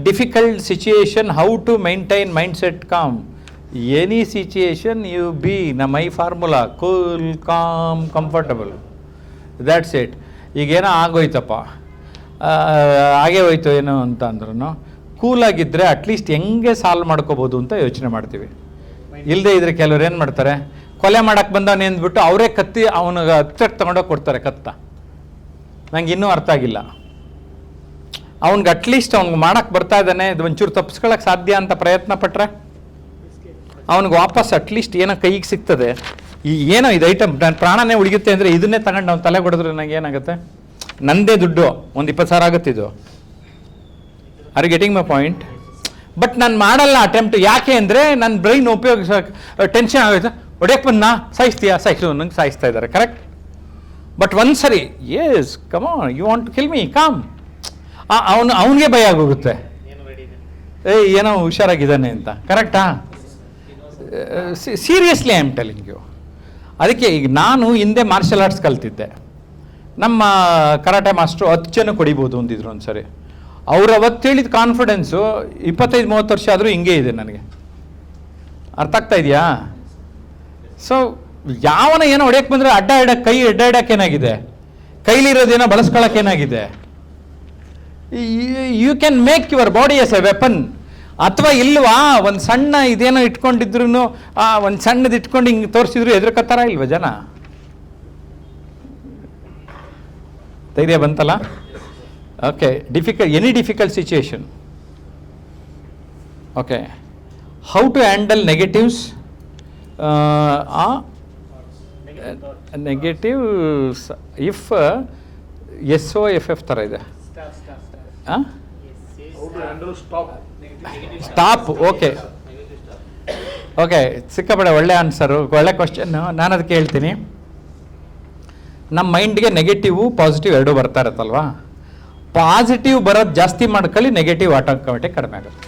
difficult situation, how to maintain mindset calm. Any situation you be, my formula, cool, calm, comfortable. That's it. ಈಗೇನೋ ಆಗೋಯ್ತಪ್ಪ, ಹಾಗೆ ಹೋಯ್ತು ಏನೋ ಅಂತ ಅಂದ್ರೂ ಕೂಲಾಗಿದ್ದರೆ ಅಟ್ಲೀಸ್ಟ್ ಹೆಂಗೆ ಸಾಲ್ವ್ ಮಾಡ್ಕೋಬೋದು ಅಂತ ಯೋಚನೆ ಮಾಡ್ತೀವಿ. ಇಲ್ಲದೆ ಇದ್ರೆ ಕೆಲವ್ರು ಏನು ಮಾಡ್ತಾರೆ, ಕೊಲೆ ಮಾಡೋಕ್ಕೆ ಬಂದವನು ಅಂದ್ಬಿಟ್ಟು ಅವರೇ ಕತ್ತಿ ಅವನಿಗೆ ಹತ್ತಕ್ಕೆ ತೊಗೊಂಡೋಗಿ ಕೊಡ್ತಾರೆ ಕತ್ತ. ನಂಗೆ ಇನ್ನೂ ಅರ್ಥ ಆಗಿಲ್ಲ. ಅವ್ನಿಗೆ ಅಟ್ಲೀಸ್ಟ್ ಅವ್ನಿಗೆ ಮಾಡೋಕ್ಕೆ ಬರ್ತಾ ಇದ್ದಾನೆ, ಇದು ಒಂಚೂರು ತಪ್ಪಿಸ್ಕೊಳ್ಳೋಕೆ ಸಾಧ್ಯ ಅಂತ ಪ್ರಯತ್ನ ಪಟ್ಟರೆ ಅವ್ನಿಗೆ ವಾಪಸ್ ಅಟ್ಲೀಸ್ಟ್ ಏನೋ ಕೈಗೆ ಸಿಗ್ತದೆ. ಏನೋ ಇದು ಐಟಮ್ ನನ್ನ ಪ್ರಾಣನೇ ಉಳಿಯುತ್ತೆ ಅಂದರೆ ಇದನ್ನೇ ತಗೊಂಡು ಅವ್ನು ತಲೆ ಹೊಡೆದ್ರೆ ನನಗೆ ಏನಾಗುತ್ತೆ? ನಂದೇ ದುಡ್ಡು, ಒಂದು 20,000 ಆಗುತ್ತೆ ಇದು. Are you getting my point? But ನಾನು ಮಾಡಲ್ಲ ಅಟೆಂಪ್ಟ್. ಯಾಕೆ ಅಂದರೆ ನನ್ನ ಬ್ರೈನ್ ಉಪಯೋಗಿಸೋ ಟೆನ್ಷನ್ ಆಗುತ್ತೆ. ಹೊಡೆಯಕ್ಕೆ ಬಂದು ಸಾಯಿಸ್ತೀಯಾ, ನಂಗೆ ಸಾಯಿಸ್ತಾ ಇದ್ದಾರೆ, ಕರೆಕ್ಟ್. ಬಟ್ ಒಂದು ಸರಿ yes come on, you want to kill me, calm, ಅವನಿಗೆ ಭಯ ಆಗೋಗುತ್ತೆ, ಏನೋ ಹುಷಾರಾಗಿದ್ದಾನೆ ಅಂತ, ಕರೆಕ್ಟಾ? Seriously I am telling you. ಅದಕ್ಕೆ ಈಗ ನಾನು ಹಿಂದೆ ಮಾರ್ಷಲ್ ಆರ್ಟ್ಸ್ ಕಲ್ತಿದ್ದೆ. ನಮ್ಮ ಕರಾಟೆ ಮಾಸ್ಟ್ರು 10 ಜನ ಹೊಡಿಬೋದು ಅಂದಿದ್ರು ಒಂದು ಸರಿ. ಅವ್ರು ಅವತ್ತು ಹೇಳಿದ ಕಾನ್ಫಿಡೆನ್ಸು 25-30 ವರ್ಷ ಆದರೂ ಹಿಂಗೆ ಇದೆ ನನಗೆ. ಅರ್ಥ ಆಗ್ತಾ ಇದೆಯಾ? ಸೊ ಯಾವನ ಏನೋ ಹೊಡೆಯಕ್ಕೆ ಬಂದರೆ ಕೈ ಅಡ್ಡ ಇಡಕ್ಕೆ ಏನಾಗಿದೆ, ಕೈಲಿರೋದೇನೋ ಬಳಸ್ಕೊಳಕ್ಕೆ ಏನಾಗಿದೆ? You can make your body as a weapon. ಅಥವಾ ಇಲ್ವಾ, ಒಂದು ಸಣ್ಣ ಇದೇನೋ ಇಟ್ಕೊಂಡಿದ್ರು, ಒಂದು ಸಣ್ಣದು ಇಟ್ಕೊಂಡು ಹಿಂಗೆ ತೋರಿಸಿದ್ರು ಎದುರ್ಕತ್ತಾರ ಇಲ್ವ ಜನ? ಧೈರ್ಯ ಬಂತಲ್ಲ? Okay. Any difficult situation. Okay. How to handle negatives? Negatives if SOFF ಥರ ಇದೆ. ಹಾಂ, ಸ್ಟಾಪ್. ಓಕೆ ಓಕೆ, ಸಿಕ್ಕಾಪಡೆ ಒಳ್ಳೆ ಆನ್ಸರು, ಒಳ್ಳೆ ಕ್ವಶನ್ನು. ನಾನು ಅದಕ್ಕೆ ಹೇಳ್ತೀನಿ, ನಮ್ಮ ಮೈಂಡ್ಗೆ ನೆಗೆಟಿವ್ ಪಾಸಿಟಿವ್ ಎರಡೂ ಬರ್ತಾ ಇರುತ್ತಲ್ವಾ? ಪಾಸಿಟಿವ್ ಬರೋದು ಜಾಸ್ತಿ ಮಾಡ್ಕೊಳ್ಳಿ, ನೆಗೆಟಿವ್ ಆಟೋಮೆಟಿಕ್ ಕಡಿಮೆ ಆಗುತ್ತೆ.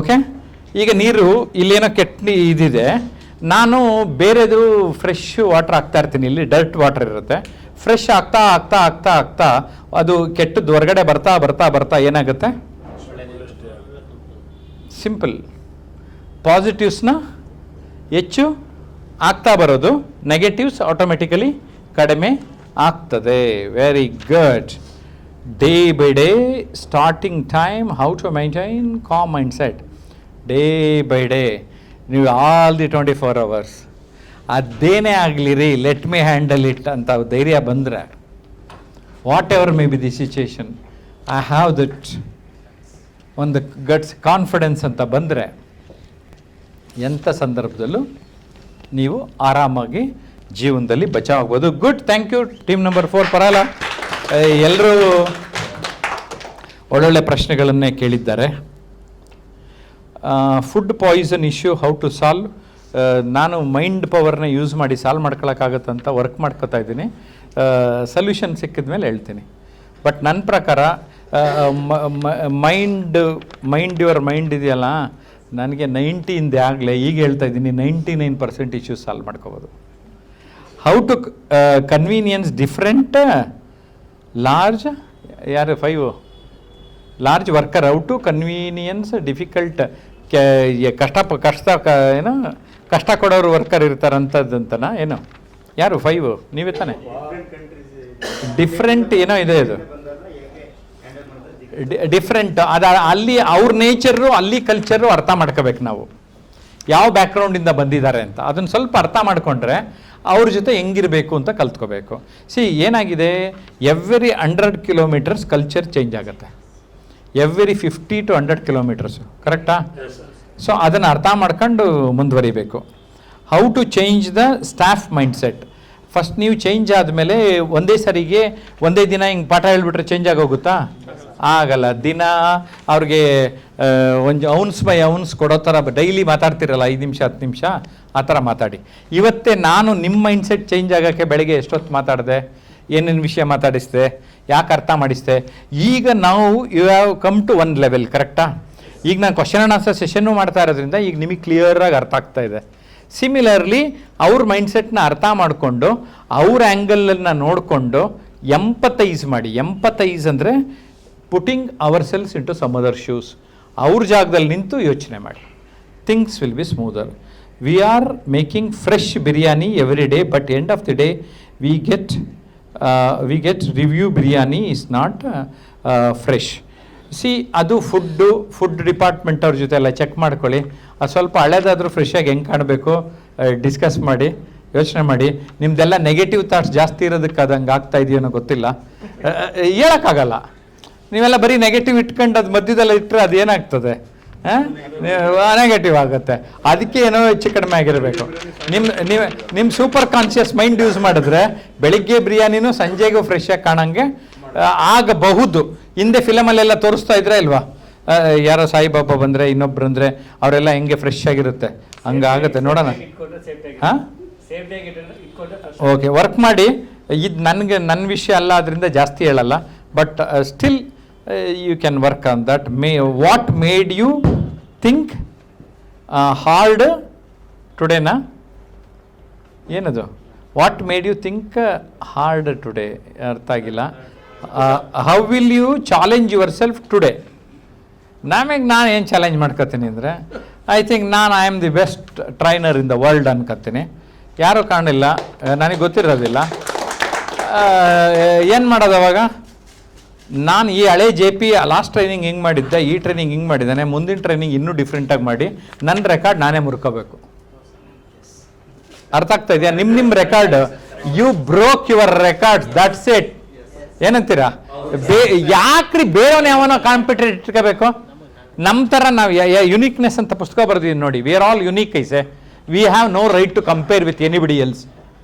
ಓಕೆ. ಈಗ ನೀರು ಇಲ್ಲೇನೋ ಕೆಟ್ಟ ಇದಿದೆ, ನಾನು ಬೇರೆದು ಫ್ರೆಶ್ ವಾಟರ್ ಹಾಕ್ತಾ ಇರ್ತೀನಿ. ಇಲ್ಲಿ ಡರ್ಟ್ ವಾಟರ್ ಇರುತ್ತೆ, ಫ್ರೆಶ್ ಆಗ್ತಾ ಆಗ್ತಾ ಆಗ್ತಾ ಆಗ್ತಾ ಅದು ಕೆಟ್ಟದ್ದು ಹೊರಗಡೆ ಬರ್ತಾ ಬರ್ತಾ ಬರ್ತಾ ಏನಾಗುತ್ತೆ? ಸಿಂಪಲ್. ಪಾಸಿಟಿವ್ಸ್ನ ಹೆಚ್ಚು ಆಗ್ತಾ ಬರೋದು, ನೆಗೆಟಿವ್ಸ್ ಆಟೋಮೆಟಿಕಲಿ ಕಡಿಮೆ ಆಗ್ತದೆ. Very good. Day by day, starting time, how to maintain calm mind set. Day by day ನೀವು ಆಲ್ ದಿ 24 hours ಅದೇನೇ ಆಗಲಿ ರೀ, ಲೆಟ್ ಮಿ ಹ್ಯಾಂಡಲ್ ಇಟ್ ಅಂತ ಧೈರ್ಯ ಬಂದರೆ, whatever may be the situation, I have that ಒಂದು guts confidence ಅಂತ ಬಂದರೆ, ಎಂಥ ಸಂದರ್ಭದಲ್ಲೂ ನೀವು ಆರಾಮಾಗಿ ಜೀವನದಲ್ಲಿ ಬಚಾವಾಗ್ಬೋದು. Good, thank you. Team number 4 ಪರಲ್ಲ, ಎಲ್ಲರೂ ಒಳ್ಳೊಳ್ಳೆ ಪ್ರಶ್ನೆಗಳನ್ನೇ ಕೇಳಿದ್ದಾರೆ. Food poison issue how to solve? ನಾನು ಮೈಂಡ್ ಪವರ್ನ ಯೂಸ್ ಮಾಡಿ ಸಾಲ್ವ್ ಮಾಡ್ಕೊಳಕ್ಕಾಗತ್ತಂತ ವರ್ಕ್ ಮಾಡ್ಕೋತಾ ಇದ್ದೀನಿ. ಸೊಲ್ಯೂಷನ್ ಸಿಕ್ಕಿದ ಮೇಲೆ ಹೇಳ್ತೀನಿ. ಬಟ್ ನನ್ನ ಪ್ರಕಾರ ಯುವರ್ ಮೈಂಡ್ ಇದೆಯಲ್ಲ, ನನಗೆ 90 ಹಿಂದೆ ಆಗಲೇ ಈಗ ಹೇಳ್ತಾ ಇದ್ದೀನಿ, 99% ಇಶ್ಯೂಸ್ ಸಾಲ್ವ್ ಮಾಡ್ಕೋಬೋದು. How to convenience different large 5 large worker, how to convenience difficult ಕಷ್ಟ ಕೊಡೋರು ವರ್ಕರ್ ಇರ್ತಾರಂಥದ್ದಂತನಾ ಏನು? ಯಾರು 5? ನೀವೇ ತಾನೆ? ಡಿಫ್ರೆಂಟ್ ಏನೋ ಇದೆ, ಅದು ಡಿಫ್ರೆಂಟ್. ಅಲ್ಲಿ ಅವ್ರ ನೇಚರು, ಅಲ್ಲಿ ಕಲ್ಚರು ಅರ್ಥ ಮಾಡ್ಕೋಬೇಕು ನಾವು, ಯಾವ ಬ್ಯಾಕ್ಗ್ರೌಂಡಿಂದ ಬಂದಿದ್ದಾರೆ ಅಂತ. ಅದನ್ನು ಸ್ವಲ್ಪ ಅರ್ಥ ಮಾಡಿಕೊಂಡ್ರೆ ಅವ್ರ ಜೊತೆ ಹೆಂಗಿರಬೇಕು ಅಂತ ಕಲ್ತ್ಕೋಬೇಕು. ಏನಾಗಿದೆ, ಎವ್ರಿ 100 kilometers ಕಲ್ಚರ್ ಚೇಂಜ್ ಆಗುತ್ತೆ, ಎವ್ರಿ 50 to 100 kilometers, ಕರೆಕ್ಟಾ? ಸೊ ಅದನ್ನು ಅರ್ಥ ಮಾಡ್ಕೊಂಡು ಮುಂದುವರಿಬೇಕು. How to change the staff mindset? First ನೀವು ಚೇಂಜ್ ಆದಮೇಲೆ ಒಂದೇ ದಿನ ಹಿಂಗೆ ಪಾಠ ಹೇಳ್ಬಿಟ್ರೆ ಚೇಂಜ್ ಆಗೋಗುತ್ತಾ? ಆಗಲ್ಲ. ದಿನ ಅವ್ರಿಗೆ ಒಂದು ಔನ್ಸ್ ಬೈ ಔನ್ಸ್ ಕೊಡೋ ಥರ ಡೈಲಿ ಮಾತಾಡ್ತಿರಲ್ಲ, 5 ನಿಮಿಷ 10 ನಿಮಿಷ ಆ ಥರ ಮಾತಾಡಿ. ಇವತ್ತೇ ನಾನು ನಿಮ್ಮ ಮೈಂಡ್ಸೆಟ್ ಚೇಂಜ್ ಆಗೋಕ್ಕೆ ಬೆಳಗ್ಗೆ ಎಷ್ಟೊತ್ತು ಮಾತಾಡಿದೆ, ಏನೇನು ವಿಷಯ ಮಾತಾಡಿಸ್ದೆ, ಯಾಕೆ ಅರ್ಥ ಮಾಡಿಸ್ದೆ. ಈಗ ನಾವು you have come to one level, ಕರೆಕ್ಟಾ? ಈಗ ನಾನು ಕ್ವಶನ್ ಆ್ಯಂಡ್ ಆನ್ಸರ್ ಸೆಷನ್ನು ಮಾಡ್ತಾ ಇರೋದ್ರಿಂದ ಈಗ ನಿಮಗೆ ಕ್ಲಿಯರಾಗಿ ಅರ್ಥ ಆಗ್ತಾ ಇದೆ. ಸಿಮಿಲರ್ಲಿ ಅವ್ರ ಮೈಂಡ್ಸೆಟ್ನ ಅರ್ಥ ಮಾಡಿಕೊಂಡು ಅವ್ರ ಆ್ಯಂಗಲನ್ನು ನೋಡಿಕೊಂಡು ಎಂಪತೈಸ್ ಮಾಡಿ. ಎಂಪತೈಸ್ ಅಂದರೆ putting ourselves into some other shoes. ಅವ್ರ ಜಾಗದಲ್ಲಿ ನಿಂತು ಯೋಚನೆ ಮಾಡಿ. Things will be smoother. We are making fresh biryani every day, but end of the day we get review biryani is not fresh. ಅದು ಫುಡ್ ಡಿಪಾರ್ಟ್ಮೆಂಟ್ ಅವ್ರ ಜೊತೆ ಎಲ್ಲ ಚೆಕ್ ಮಾಡ್ಕೊಳ್ಳಿ. ಅದು ಸ್ವಲ್ಪ ಹಳೇದಾದರೂ ಫ್ರೆಶ್ಶಾಗಿ ಹೆಂಗೆ ಕಾಣಬೇಕು ಡಿಸ್ಕಸ್ ಮಾಡಿ, ಯೋಚನೆ ಮಾಡಿ. ನಿಮ್ದೆಲ್ಲ ನೆಗೆಟಿವ್ ಥಾಟ್ಸ್ ಜಾಸ್ತಿ ಇರೋದಕ್ಕೆ ಅದು ಹಂಗೆ ಆಗ್ತಾ ಇದೆಯೋ ಗೊತ್ತಿಲ್ಲ, ಹೇಳೋಕ್ಕಾಗಲ್ಲ. ನೀವೆಲ್ಲ ಬರೀ ನೆಗೆಟಿವ್ ಇಟ್ಕೊಂಡು ಅದು ಮಧ್ಯದಲ್ಲಿ ಇಟ್ಟರೆ ಅದು ಏನಾಗ್ತದೆ, ನೆಗೆಟಿವ್ ಆಗುತ್ತೆ. ಅದಕ್ಕೆ ಏನೋ ಹೆಚ್ಚು ಕಡಿಮೆ ಆಗಿರಬೇಕು. ನಿಮ್ಮ ಸೂಪರ್ ಕಾನ್ಷಿಯಸ್ ಮೈಂಡ್ ಯೂಸ್ ಮಾಡಿದ್ರೆ ಬೆಳಿಗ್ಗೆ ಬಿರಿಯಾನಿನೂ ಸಂಜೆಗೂ ಫ್ರೆಶ್ ಆಗಿ ಕಾಣಂಗೆ ಆಗಬಹುದು. ಹಿಂದೆ ಫಿಲಮಲ್ಲೆಲ್ಲ ತೋರಿಸ್ತಾ ಇದ್ರೆ ಇಲ್ವಾ, ಯಾರೋ ಸಾಯಿಬಾಬಾ ಬಂದರೆ ಇನ್ನೊಬ್ರು ಅಂದರೆ ಅವರೆಲ್ಲ ಹೆಂಗೆ ಫ್ರೆಶ್ ಆಗಿರುತ್ತೆ, ಹಂಗಾಗುತ್ತೆ. ನೋಡೋಣ. ಹಾಂ, ಓಕೆ, ವರ್ಕ್ ಮಾಡಿ. ಇದು ನನ್ನ ವಿಷಯ ಅಲ್ಲ, ಅದರಿಂದ ಜಾಸ್ತಿ ಹೇಳಲ್ಲ. But still you can work on that. What made you think hard today na? ಏನದು what made you think hard today? ಅರ್ಥ ಆಗಿಲ್ಲ. How will you challenge yourself today? ನಾನು ಏನು ಚಾಲೆಂಜ್ ಮಾಡ್ಕೊತೀನಿ ಅಂದರೆ, I think I am the best trainer in the world ಅನ್ಕೊತೀನಿ. ಯಾರೂ ಕಾಣಿಲ್ಲ, ನನಗೆ ಗೊತ್ತಿರೋದಿಲ್ಲ. ಏನು ಮಾಡೋದು ಅವಾಗ? ನಾನು ಈ ಹಳೆ JP ಲಾಸ್ಟ್ ಟ್ರೈನಿಂಗ್ ಹಿಂಗೆ ಮಾಡಿದ್ದೆ, ಈ ಟ್ರೈನಿಂಗ್ ಹಿಂಗೆ ಮಾಡಿದ್ದಾನೆ, ಮುಂದಿನ ಟ್ರೈನಿಂಗ್ ಇನ್ನೂ ಡಿಫ್ರೆಂಟಾಗಿ ಮಾಡಿ ನನ್ನ ರೆಕಾರ್ಡ್ ನಾನೇ ಮುರ್ಕೋಬೇಕು. ಅರ್ಥ ಆಗ್ತಾ ಇದೆಯಾ? ನಿಮ್ಮ record, you broke your records, that's it. ಏನಂತೀರಾ? ಯಾಕ್ರಿ ಬೇರೆಯವನ್ನ ಯಾವನೋ ಕಾಂಪಿಟೇಟರ್ ಇಟ್ಕೋಬೇಕು? ನಮ್ಮ ಥರ ನಾವು ಯುನೀಕ್ನೆಸ್ ಅಂತ ಪುಸ್ತಕ ಬರ್ದಿದ್ದೀನಿ ನೋಡಿ. ವಿ ಆರ್ ಆಲ್ ಯುನೀಕ್ ಐಸೆ. We have no right to compare with anybody else.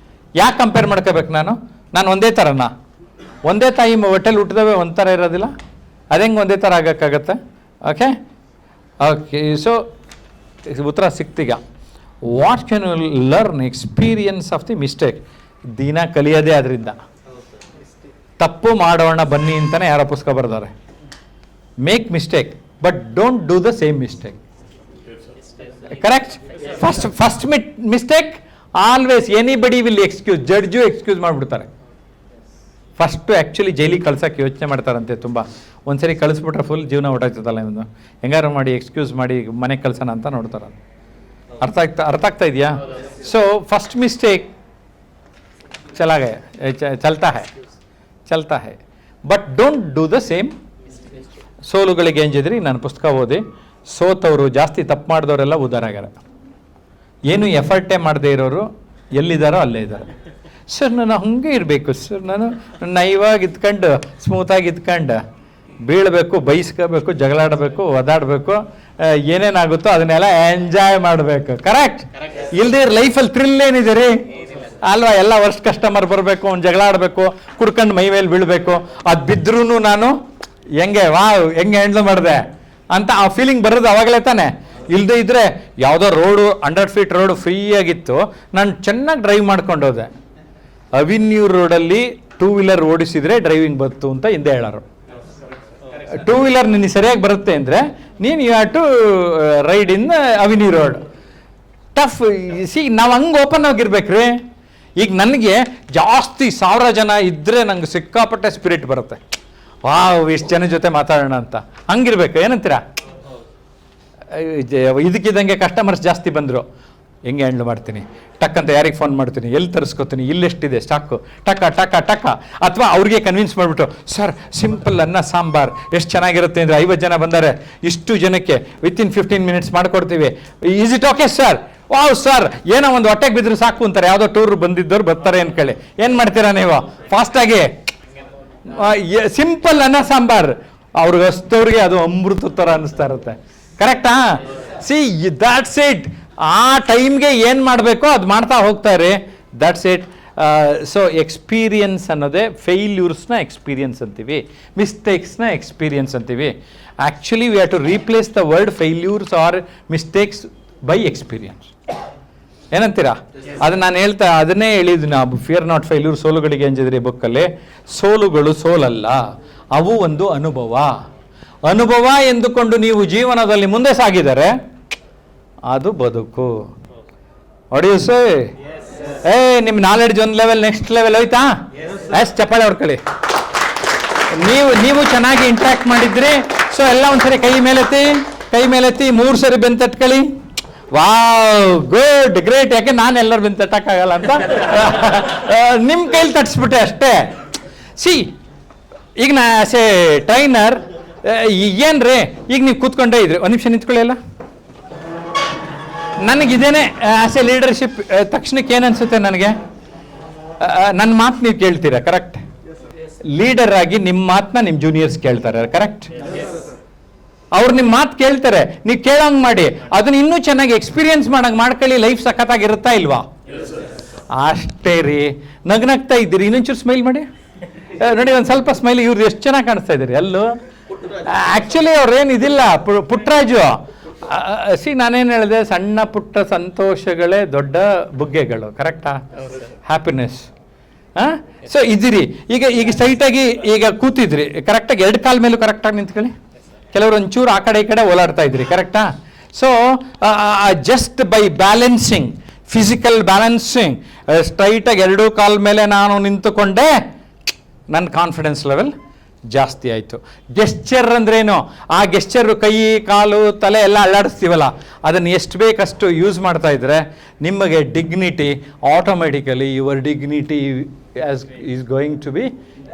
ಯಾಕೆ ಕಂಪೇರ್ ಮಾಡ್ಕೋಬೇಕು? ನಾನು ಒಂದೇ ಥರನಾ? ಒಂದೇ ತಾಯಿ ಹೊಟ್ಟೆಲ್ ಹುಟ್ಟಿದವೆ ಒಂಥರ ಇರೋದಿಲ್ಲ, ಅದೆಂಗೆ ಒಂದೇ ಥರ ಆಗೋಕ್ಕಾಗತ್ತೆ? ಓಕೆ, ಸೊ ಉತ್ತರ ಸಿಕ್ತೀಗ. What can you learn? Experience of the mistake. ದಿನ ಕಲಿಯೋದೇ ಅದರಿಂದ. ತಪ್ಪು ಮಾಡೋಣ ಬನ್ನಿ ಅಂತಲೇ ಯಾರೋ ಪುಸ್ತಕ ಬರ್ತಾರೆ. Make mistake but don't do the same mistake. Correct? First mistake always anybody will excuse. Judge excuse ಮಾಡಿಬಿಡ್ತಾರೆ. ಫಸ್ಟು ಆ್ಯಕ್ಚುಲಿ ಜೈಲಿಗೆ ಕಳ್ಸೋಕ್ಕೆ ಯೋಚನೆ ಮಾಡ್ತಾರಂತೆ ತುಂಬ. ಒಂದ್ಸರಿ ಕಳಿಸ್ಬಿಟ್ರೆ ಫುಲ್ ಜೀವನ ಹೊಟ್ಟಾಗ್ತದಲ್ಲ ಇವ್ನು, ಹೆಂಗಾರು ಮಾಡಿ ಎಕ್ಸ್ಕ್ಯೂಸ್ ಮಾಡಿ ಮನೆಗೆ ಕಳ್ಸೋಣ ಅಂತ ನೋಡ್ತಾರೆ. ಅರ್ಥ ಆಗ್ತಾ ಇದೆಯಾ? ಸೊ ಫಸ್ಟ್ ಮಿಸ್ಟೇಕ್ ಚಲ್ತಾ ಹೈ but don't do the same. ಸೋಲುಗಳಿಗೆ ಎಂಜಿದ್ರಿ. ನಾನು ಪುಸ್ತಕ ಓದಿ ಸೋತವರು, ಜಾಸ್ತಿ ತಪ್ಪು ಮಾಡಿದವರೆಲ್ಲ ಉದ್ಧಾರ ಆಗ್ಯಾರ. ಏನು ಎಫರ್ಟೇ ಮಾಡದೇ ಇರೋರು ಎಲ್ಲಿದ್ದಾರೋ ಅಲ್ಲೇ ಇದ್ದಾರೆ. ಸರ್ ನಾನು ಹಂಗೆ ಇರಬೇಕು ಸರ್, ನಾನು ನೈವಾಗಿ ಇದ್ಕೊಂಡು ಸ್ಮೂತಾಗಿ ಇದ್ಕೊಂಡು ಬೀಳಬೇಕು, ಬೈಸ್ಕೋಬೇಕು, ಜಗಳಾಡಬೇಕು, ಒದಾಡಬೇಕು, ಏನೇನಾಗುತ್ತೋ ಅದನ್ನೆಲ್ಲ ಎಂಜಾಯ್ ಮಾಡಬೇಕು. ಕರೆಕ್ಟ್? ಇಲ್ಲದೆ ಲೈಫಲ್ಲಿ ಥ್ರಿಲ್ ಏನಿದೆ ರೀ ಅಲ್ವಾ? ಎಲ್ಲ ವರ್ಷ ಕಸ್ಟಮರ್ ಬರಬೇಕು, ಅವ್ನು ಜಗಳ ಆಡಬೇಕು, ಕುಡ್ಕೊಂಡು ಮೈ ಮೇಲೆ ಬೀಳಬೇಕು. ಅದು ಬಿದ್ದರೂ ನಾನು ಹೆಂಗೆ ಹೆಂಗೆ ಹ್ಯಾಂಡ್ಲ್ ಮಾಡಿದೆ ಅಂತ ಆ ಫೀಲಿಂಗ್ ಬರೋದು ಅವಾಗಲೇ ತಾನೆ. ಇಲ್ಲದೆ ಇದ್ದರೆ ಯಾವುದೋ ರೋಡು 100 ಫೀಟ್ ರೋಡು ಫ್ರೀಯಾಗಿತ್ತು, ನಾನು ಚೆನ್ನಾಗಿ ಡ್ರೈವ್ ಮಾಡ್ಕೊಂಡು ಹೋದೆ. ಅವಿನ್ಯೂ ರೋಡಲ್ಲಿ 2 ವೀಲರ್ ಓಡಿಸಿದರೆ ಡ್ರೈವಿಂಗ್ ಬಂತು ಅಂತ ಹಿಂದೆ ಹೇಳೋರು. 2 ವೀಲರ್ ನಿನಗೆ ಸರಿಯಾಗಿ ಬರುತ್ತೆ ಅಂದರೆ ನೀನು you have to ride in avenue road. Tough. ನಾವು ಹಂಗೆ ಓಪನ್ ಆಗಿರ್ಬೇಕ್ರಿ. ಈಗ ನನಗೆ ಜಾಸ್ತಿ 1000 ಜನ ಇದ್ದರೆ ನಂಗೆ ಸಿಕ್ಕಾಪಟ್ಟೆ ಸ್ಪಿರಿಟ್ ಬರುತ್ತೆ. ಇಷ್ಟು ಜನ ಜೊತೆ ಮಾತಾಡೋಣ ಅಂತ ಹಂಗಿರ್ಬೇಕು. ಏನಂತೀರಾ? ಇದಕ್ಕಿದ್ದಂಗೆ ಕಸ್ಟಮರ್ಸ್ ಜಾಸ್ತಿ ಬಂದರು, ಹೆಂಗೆ ಹ್ಯಾಂಡ್ಲ್ ಮಾಡ್ತೀನಿ? ಟಕ್ ಅಂತ ಯಾರಿಗೆ ಫೋನ್ ಮಾಡ್ತೀನಿ, ಎಲ್ಲಿ ತರಿಸ್ಕೊತೀನಿ, ಇಲ್ಲೆಷ್ಟಿದೆ ಸ್ಟಾಕು, ಟಕ. ಅಥವಾ ಅವ್ರಿಗೆ ಕನ್ವಿನ್ಸ್ ಮಾಡಿಬಿಟ್ಟು, ಸರ್ ಸಿಂಪಲ್ ಅನ್ನ ಸಾಂಬಾರ್ ಎಷ್ಟು ಚೆನ್ನಾಗಿರುತ್ತೆ ಅಂದರೆ 50 ಜನ ಬಂದರೆ ಇಷ್ಟು ಜನಕ್ಕೆ ವಿತಿನ್ 15 ಮಿನಿಟ್ಸ್ ಮಾಡಿಕೊಡ್ತೀವಿ. Is it okay sir? Wow sir, ಏನೋ ಒಂದು ಹೊಟ್ಟೆಗೆ ಬಿದ್ದರೆ ಸಾಕು ಅಂತಾರೆ. ಯಾವುದೋ ಟೂರ್ ಬಂದಿದ್ದವ್ರು ಬರ್ತಾರೆ ಅನ್ಕೊಳ್ಳಿ. ಏನು ಮಾಡ್ತೀರಾ ನೀವು? ಫಾಸ್ಟಾಗಿ ಸಿಂಪಲ್ ಅನ್ನ ಸಾಂಬಾರ್ ಅವ್ರಿಗೆ ಹಸ್ತವ್ರಿಗೆ ಅದು ಅಮೃತ ಥರ ಅನ್ನಿಸ್ತಾ ಇರುತ್ತೆ. ಕರೆಕ್ಟಾ? That's it. ಆ ಟೈಮ್ಗೆ ಏನು ಮಾಡಬೇಕೋ ಅದು ಮಾಡ್ತಾ ಹೋಗ್ತಾರೆ. That's it. ಸೊ ಎಕ್ಸ್ಪೀರಿಯನ್ಸ್ ಅನ್ನೋದೇ ಫೇಲ್ಯೂರ್ಸ್ನ ಎಕ್ಸ್ಪೀರಿಯನ್ಸ್ ಅಂತೀವಿ, ಮಿಸ್ಟೇಕ್ಸ್ನ ಎಕ್ಸ್ಪೀರಿಯನ್ಸ್ ಅಂತೀವಿ. Actually we have to replace the word failures or mistakes by experience. ಏನಂತೀರಾ? ಅದು ನಾನು ಅದನ್ನೇ ಹೇಳಿದ್ದೀನಿ. ಫಿಯರ್ ನಾಟ್ ಫೇಲ್ಯೂರ್, ಸೋಲುಗಳಿಗೆ ಅಂಜಿದ್ರಿ ಬುಕ್ಕಲ್ಲಿ. ಸೋಲುಗಳು ಸೋಲಲ್ಲ, ಅವು ಒಂದು ಅನುಭವ ಎಂದುಕೊಂಡು ನೀವು ಜೀವನದಲ್ಲಿ ಮುಂದೆ ಸಾಗಿದರೆ ಅದು ಬದುಕು. ಹೊಡಿಯುಸೇ ನಿಮ್ಮ ನಾಲೆಡ್ಜ್ ಒಂದು ಲೆವೆಲ್, ನೆಕ್ಸ್ಟ್ ಲೆವೆಲ್ ಹೋಯ್ತಾ? ಚಪ್ಪಾಳೆ ಹೊಡ್ಕೊಳ್ಳಿ. ನೀವು ಚೆನ್ನಾಗಿ ಇಂಟ್ರಾಕ್ಟ್ ಮಾಡಿದ್ರಿ. ಸೊ ಎಲ್ಲ ಒಂದ್ಸರಿ ಕೈ ಮೇಲೆತ್ತಿ 3 ಸರಿ ಬೆನ್ನು ತಟ್ಕೊಳ್ಳಿ. Wow, good, great. ಯಾಕೆ ನಾನು ಎಲ್ಲರೂ ಬೆನ್ನು ತಟ್ಟಕ್ಕಾಗಲ್ಲ ಅಂತ ನಿಮ್ಮ ಕೈಲಿ ತಟ್ಸ್ಬಿಟ್ಟೆ ಅಷ್ಟೇ. ಸಿ, ಈಗ ನಾ ಆಸ್ ಎ ಟ್ರೈನರ್ ಏನ್ರಿ, ಈಗ ನೀವು ಕೂತ್ಕೊಂಡೇ ಇದ್ರಿ, ಒಂದು ನಿಮಿಷ ನಿಂತ್ಕೊಳ್ಳಿ. ಅಲ್ಲ, ನನಗಿದೇನೆ ಆಸ್ ಎ ಲೀಡರ್ಶಿಪ್ ತಕ್ಷಣಕ್ಕೆ ಏನನ್ಸುತ್ತೆ ನನಗೆ, ನನ್ನ ಮಾತು ನೀವು ಕೇಳ್ತೀರಾ, ಕರೆಕ್ಟ್? ಲೀಡರ್ ಆಗಿ ನಿಮ್ಮ ಮಾತನ್ನ ನಿಮ್ಮ ಜೂನಿಯರ್ಸ್ ಕೇಳ್ತಾರೆ, ಕರೆಕ್ಟ್? ಅವ್ರು ನಿಮ್ಮ ಮಾತು ಕೇಳ್ತಾರೆ, ನೀವು ಕೇಳಂಗೆ ಮಾಡಿ, ಅದನ್ನ ಇನ್ನೂ ಚೆನ್ನಾಗಿ ಎಕ್ಸ್ಪೀರಿಯನ್ಸ್ ಮಾಡ್ಕೊಳ್ಳಿ. ಲೈಫ್ ಸಖತ್ತಾಗಿರುತ್ತಾ ಇಲ್ವಾ? ಅಷ್ಟೇ ರೀ. ನಗ್ನಗ್ತಾ ಇದ್ದೀರಿ, ಇನ್ನೊಂಚೂರು ಸ್ಮೈಲ್ ಮಾಡಿ ನೋಡಿ, ಒಂದು ಸ್ವಲ್ಪ ಸ್ಮೈಲ್. ಇವ್ರು ಎಷ್ಟು ಚೆನ್ನಾಗಿ ಕಾಣಿಸ್ತಾ ಇದ್ದೀರಿ ಎಲ್ಲೂ. ಆ್ಯಕ್ಚುಲಿ ಅವ್ರೇನು ಇದಿಲ್ಲ, ಪುಟ್ಟರಾಜು. ನಾನೇನು ಹೇಳಿದೆ, ಸಣ್ಣ ಪುಟ್ಟ ಸಂತೋಷಗಳೇ ದೊಡ್ಡ ಬುಗ್ಗೆಗಳು, ಕರೆಕ್ಟಾ? ಹ್ಯಾಪಿನೆಸ್. ಸೊ ಇದ್ದೀರಿ ಈಗ ಸ್ಟ್ರೈಟಾಗಿ ಈಗ ಕೂತಿದ್ರಿ, ಕರೆಕ್ಟಾಗಿ 2 ಕಾಲ ಮೇಲೂ ಕರೆಕ್ಟಾಗಿ ನಿಂತ್ಕೊಳ್ಳಿ. ಕೆಲವರು ಒಂಚೂರು ಆ ಕಡೆ ಈ ಕಡೆ ಓಲಾಡ್ತಾ ಇದ್ರಿ, ಕರೆಕ್ಟಾ? So just by balancing, physical balancing, ಸ್ಟ್ರೈಟಾಗಿ 2 ಕಾಲ ಮೇಲೆ ನಾನು ನಿಂತುಕೊಂಡೆ, ನನ್ನ ಕಾನ್ಫಿಡೆನ್ಸ್ ಲೆವೆಲ್ ಜಾಸ್ತಿ ಆಯಿತು. ಗೆಸ್ಚರ್ ಅಂದ್ರೇನು? ಆ ಗೆಸ್ಚರು ಕೈ, ಕಾಲು, ತಲೆ ಎಲ್ಲ ಅಲ್ಲಾಡಿಸ್ತೀವಲ್ಲ, ಅದನ್ನು ಎಷ್ಟು ಬೇಕಷ್ಟು ಯೂಸ್ ಮಾಡ್ತಾ ಇದ್ರೆ ನಿಮಗೆ dignity automatically, your dignity is going to be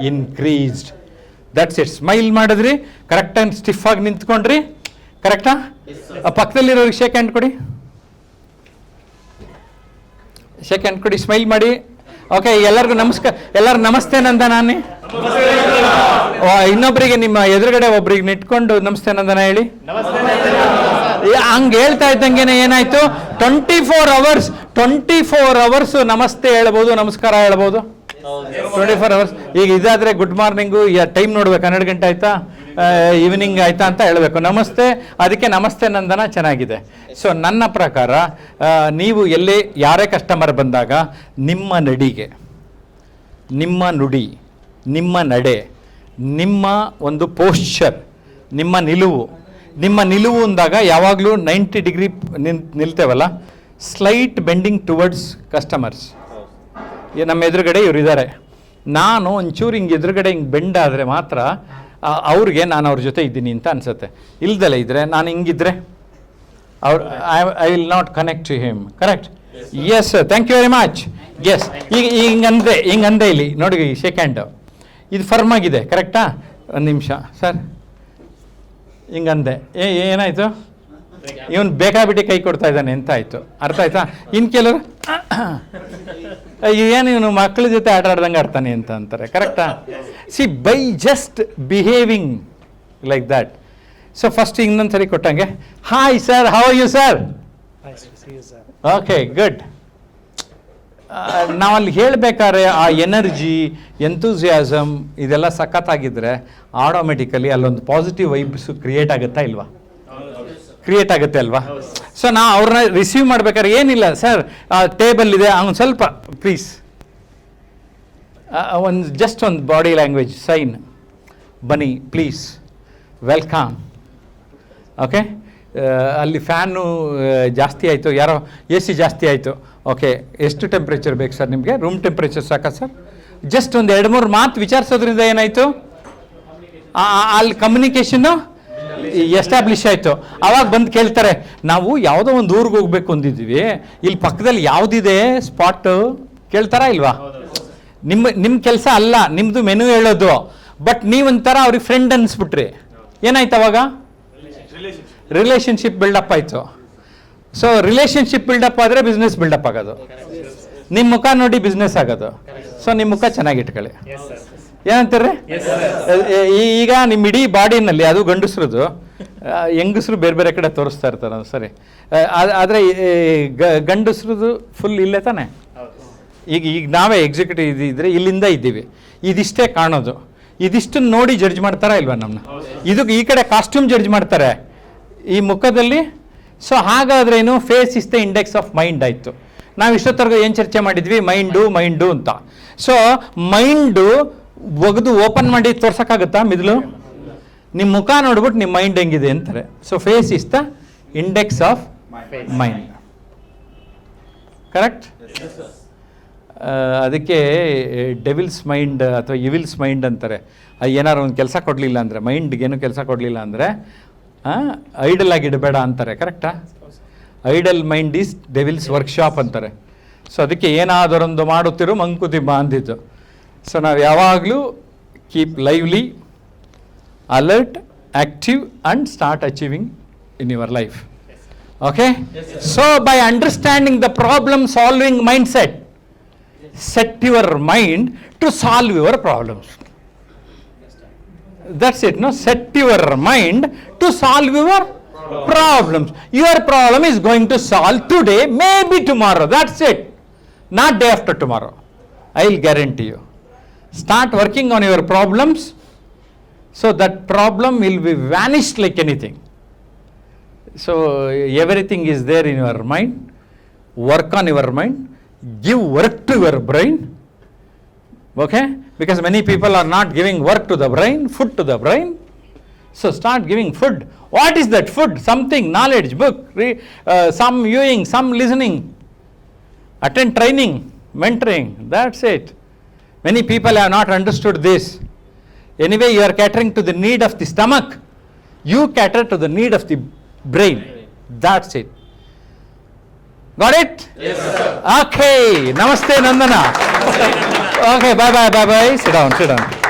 increased. That's it. Smile ಮಾಡಿದ್ರಿ, ಕರೆಕ್ಟ್ ಆ್ಯಂಡ್ ಸ್ಟಿಫ್ ಆಗಿ ನಿಂತ್ಕೊಂಡ್ರಿ, ಕರೆಕ್ಟಾ? ಪಕ್ಕದಲ್ಲಿರೋರಿಗೆ ಶೇಕ್ ಹ್ಯಾಂಡ್ ಕೊಡಿ, ಶೇಕ್ ಹ್ಯಾಂಡ್ ಕೊಡಿ, ಸ್ಮೈಲ್ ಮಾಡಿ. ಓಕೆ, ಎಲ್ಲರಿಗೂ ನಮಸ್ಕಾರ. ಎಲ್ಲರೂ ನಮಸ್ತೆ ನಂದ ನಾನೇ. ಇನ್ನೊಬ್ಬರಿಗೆ ನಿಮ್ಮ ಎದುರುಗಡೆ ಒಬ್ರಿಗೆ ನೆಟ್ಕೊಂಡು ನಮಸ್ತೆ ನಂದನ ಹೇಳಿ. ಹಂಗೆ ಹೇಳ್ತಾ ಇದ್ದಂಗೆನೆ ಏನಾಯ್ತು, 24 ಅವರ್ಸ್ ನಮಸ್ತೆ ಹೇಳ್ಬೋದು, ನಮಸ್ಕಾರ ಹೇಳ್ಬೋದು. 24 ಅವರ್ಸ್. ಈಗ ಇದಾದ್ರೆ ಗುಡ್ ಮಾರ್ನಿಂಗು ಟೈಮ್ ನೋಡ್ಬೇಕು, 12 ಗಂಟೆ ಆಯ್ತಾ, ಈವ್ನಿಂಗ್ ಆಯ್ತಾ ಅಂತ ಹೇಳಬೇಕು. ನಮಸ್ತೆ, ಅದಕ್ಕೆ ನಮಸ್ತೆ ನಂದನ ಚೆನ್ನಾಗಿದೆ. ಸೊ ನನ್ನ ಪ್ರಕಾರ ನೀವು ಎಲ್ಲೇ ಯಾರೇ ಕಸ್ಟಮರ್ ಬಂದಾಗ ನಿಮ್ಮ ನಡಿಗೆ, ನಿಮ್ಮ ನುಡಿ, ನಿಮ್ಮ ನಡೆ, ನಿಮ್ಮ ಒಂದು ಪೋಶ್ಚರ್, ನಿಮ್ಮ ನಿಲುವು ಅಂದಾಗ ಯಾವಾಗಲೂ 90 ಡಿಗ್ರಿ ನಿಲ್ತೇವಲ್ಲ, ಸ್ಲೈಟ್ ಬೆಂಡಿಂಗ್ ಟುವರ್ಡ್ಸ್ ಕಸ್ಟಮರ್ಸ್. ನಮ್ಮ ಎದುರುಗಡೆ ಇವ್ರು ಇದ್ದಾರೆ, ನಾನು ಒಂಚೂರು ಹಿಂಗೆ ಎದುರುಗಡೆ ಹಿಂಗೆ ಬೆಂಡ್ ಆದರೆ ಮಾತ್ರ ಅವ್ರಿಗೆ ನಾನು ಅವ್ರ ಜೊತೆ ಇದ್ದೀನಿ ಅಂತ ಅನಿಸುತ್ತೆ. ಇಲ್ದಲೇ ಇದ್ದರೆ ನಾನು ಹಿಂಗಿದ್ರೆ I will not connect to him, correct? Yes, thank you very much. Yes, ಈಗ ಹಿಂಗಂದೆ ಇಲ್ಲಿ ನೋಡಿ, ಶೇಕ್ ಹ್ಯಾಂಡ್ ಇದು ಫರ್ಮ್ ಆಗಿದೆ, ಕರೆಕ್ಟಾ? ಒಂದು ನಿಮಿಷ ಸರ್, ಹಿಂಗಂದೆ, ಏನಾಯಿತು? ಇವನು ಬೇಕಾಬಿಟ್ಟು ಕೈ ಕೊಡ್ತಾ ಇದ್ದಾನೆ ಅಂತ ಆಯಿತು, ಅರ್ಥ ಆಯ್ತಾ? ಇನ್ನು ಕೆಲವರು ಏನು ಇವನು ಮಕ್ಕಳ ಜೊತೆ ಆಡ್ದಂಗೆ ಆಡ್ತಾನೆ ಅಂತ ಅಂತಾರೆ, ಕರೆಕ್ಟಾ? See, by just behaving like that. So first ಇನ್ನೊಂದು ಸರಿ ಕೊಟ್ಟಂಗೆ, hi sir, how are you sir? Okay, good. ನಾವಲ್ಲಿ ಹೇಳಬೇಕಾದ್ರೆ ಆ ಎನರ್ಜಿ, ಎಂತೂಸಿಯಾಸಮ್ ಇದೆಲ್ಲ ಸಖತ್ತಾಗಿದ್ದರೆ ಆಟೋಮೆಟಿಕಲಿ ಅಲ್ಲೊಂದು ಪಾಸಿಟಿವ್ ವೈಬ್ಸು ಕ್ರಿಯೇಟ್ ಆಗುತ್ತಾ ಇಲ್ವಾ? ಕ್ರಿಯೇಟ್ ಆಗುತ್ತೆ ಅಲ್ವಾ? ಸೊ ನಾವು ಅವ್ರನ್ನ ರಿಸೀವ್ ಮಾಡ್ಬೇಕಾದ್ರೆ ಏನಿಲ್ಲ, ಸರ್ ಟೇಬಲ್ ಇದೆ, ಅವ್ನು ಸ್ವಲ್ಪ ಪ್ಲೀಸ್ ಜಸ್ಟ್ ಒಂದು ಬಾಡಿ ಲ್ಯಾಂಗ್ವೇಜ್ ಸೈನ್, ಬನ್ನಿ ಪ್ಲೀಸ್, ವೆಲ್ಕಮ್. ಓಕೆ, ಅಲ್ಲಿ ಫ್ಯಾನು ಜಾಸ್ತಿ ಆಯಿತು, ಯಾರೋ AC ಜಾಸ್ತಿ ಆಯಿತು. ಓಕೆ, ಎಷ್ಟು ಟೆಂಪ್ರೇಚರ್ ಬೇಕು ಸರ್ ನಿಮಗೆ? ರೂಮ್ ಟೆಂಪ್ರೇಚರ್ ಸಾಕಾ ಸರ್? ಜಸ್ಟ್ ಒಂದು 2-3 ಮಾತು ವಿಚಾರಿಸೋದ್ರಿಂದ ಏನಾಯಿತು, ಅಲ್ಲಿ ಕಮ್ಯುನಿಕೇಷನ್ನು ಎಸ್ಟಾಬ್ಲಿಷ್ ಆಯಿತು. ಆವಾಗ ಬಂದು ಕೇಳ್ತಾರೆ, ನಾವು ಯಾವುದೋ ಒಂದು ಊರಿಗೆ ಹೋಗ್ಬೇಕು ಅಂದಿದ್ದೀವಿ, ಇಲ್ಲಿ ಪಕ್ಕದಲ್ಲಿ ಯಾವುದಿದೆ ಸ್ಪಾಟು, ಕೇಳ್ತಾರಾ ಇಲ್ವಾ? ನಿಮ್ಮ ಕೆಲಸ ಅಲ್ಲ, ನಿಮ್ಮದು ಮೆನು ಹೇಳೋದು. ಬಟ್ ನೀವೊಂಥರ ಅವ್ರಿಗೆ ಫ್ರೆಂಡ್ ಅನಿಸ್ಬಿಟ್ರಿ, ಏನಾಯ್ತು ಅವಾಗ? ರಿಲೇಷನ್ಶಿಪ್ ಬಿಲ್ಡಪ್ ಆಯಿತು. ಸೊ ರಿಲೇಷನ್ಶಿಪ್ ಬಿಲ್ಡಪ್ ಆದರೆ ಬಿಸ್ನೆಸ್ ಬಿಲ್ಡಪ್ ಆಗೋದು. ನಿಮ್ಮ ಮುಖ ನೋಡಿ ಬಿಸ್ನೆಸ್ ಆಗೋದು. ಸೊ ನಿಮ್ಮ ಮುಖ ಚೆನ್ನಾಗಿ ಇಟ್ಕೊಳ್ಳಿ, ಏನಂತಾರೆ? ಈಗ ನಿಮ್ಮ ಇಡೀ ಬಾಡಿನಲ್ಲಿ, ಅದು ಗಂಡಸ್ರದ್ದು, ಹೆಂಗಸ್ರು ಬೇರೆ ಬೇರೆ ಕಡೆ ತೋರಿಸ್ತಾ ಇರ್ತಾರೆ, ಸರಿ. ಆದರೆ ಗಂಡಸ್ರದ್ದು ಫುಲ್ ಇಲ್ಲೇ ತಾನೆ. ಈಗ ನಾವೇ ಎಕ್ಸಿಕ್ಯೂಟಿವ್ ಇದ್ದರೆ ಇಲ್ಲಿಂದ ಇದ್ದೀವಿ, ಇದಿಷ್ಟೇ ಕಾಣೋದು. ಇದಿಷ್ಟನ್ನು ನೋಡಿ ಜಡ್ಜ್ ಮಾಡ್ತಾರಾ ಇಲ್ವಾ ನಮ್ಮನ್ನ? ಇದಕ್ಕೆ ಈ ಕಡೆ ಕಾಸ್ಟ್ಯೂಮ್ ಜಡ್ಜ್ ಮಾಡ್ತಾರೆ, ಈ ಮುಖದಲ್ಲಿ. ಸೊ ಹಾಗಾದ್ರೇನು, face is the index of mind ಆಯಿತು. ನಾವು ಇಷ್ಟೊತ್ತರೆಗೂ ಏನು ಚರ್ಚೆ ಮಾಡಿದ್ವಿ? ಮೈಂಡು ಅಂತ. ಸೊ ಮೈಂಡು ಒಗೆದು ಓಪನ್ ಮಾಡಿ ತೋರ್ಸೋಕ್ಕಾಗುತ್ತಾ ಮಿದ್ಲು? ನಿಮ್ಮ ಮುಖ ನೋಡ್ಬಿಟ್ಟು ನಿಮ್ಮ ಮೈಂಡ್ ಹೆಂಗಿದೆ ಅಂತಾರೆ. So face is the index of mind, correct? ಅದಕ್ಕೆ ಡೆವಿಲ್ಸ್ ಮೈಂಡ್ ಅಥವಾ ಇವಿಲ್ಸ್ ಮೈಂಡ್ ಅಂತಾರೆ. ಏನಾರು ಒಂದು ಕೆಲಸ ಕೊಡಲಿಲ್ಲ ಅಂದರೆ, ಮೈಂಡ್ಗೇನು ಕೆಲಸ ಕೊಡಲಿಲ್ಲ ಅಂದರೆ ಐಡಲ್ ಆಗಿ ಇಡಬೇಡ ಅಂತಾರೆ. ಕರೆಕ್ಟಾ? Idle mind is devil's workshop ಅಂತಾರೆ. ಸೊ ಅದಕ್ಕೆ ಏನಾದರೊಂದು ಮಾಡುತ್ತಿರು ಮಂಕುತಿಮ್ಮ ಅಂದಿದ್ದು. ಸೊ ನಾವು ಯಾವಾಗಲೂ keep lively, alert, active and start achieving in your life. Okay? Yes, so by understanding the problem solving mindset, set your mind to solve your problems. That's it, no? Set your mind to solve your problems. Your problem is going to solve today, maybe tomorrow. That's it. Not day after tomorrow. I will guarantee you. Start working on your problems, so that problem will be vanished like anything. So everything is there in your mind. Work on your mind. Give work to your brain. Okay? Because many people are not giving work to the brain, food to the brain. So start giving food. What is that food? Something, knowledge, book, some viewing, some listening. Attend training, mentoring. That's it. Many people have not understood this. Anyway, you are catering to the need of the stomach. You cater to the need of the brain. That's it. Got it? Yes, sir. Okay. Namaste, Nandana. Okay, bye. Sit down.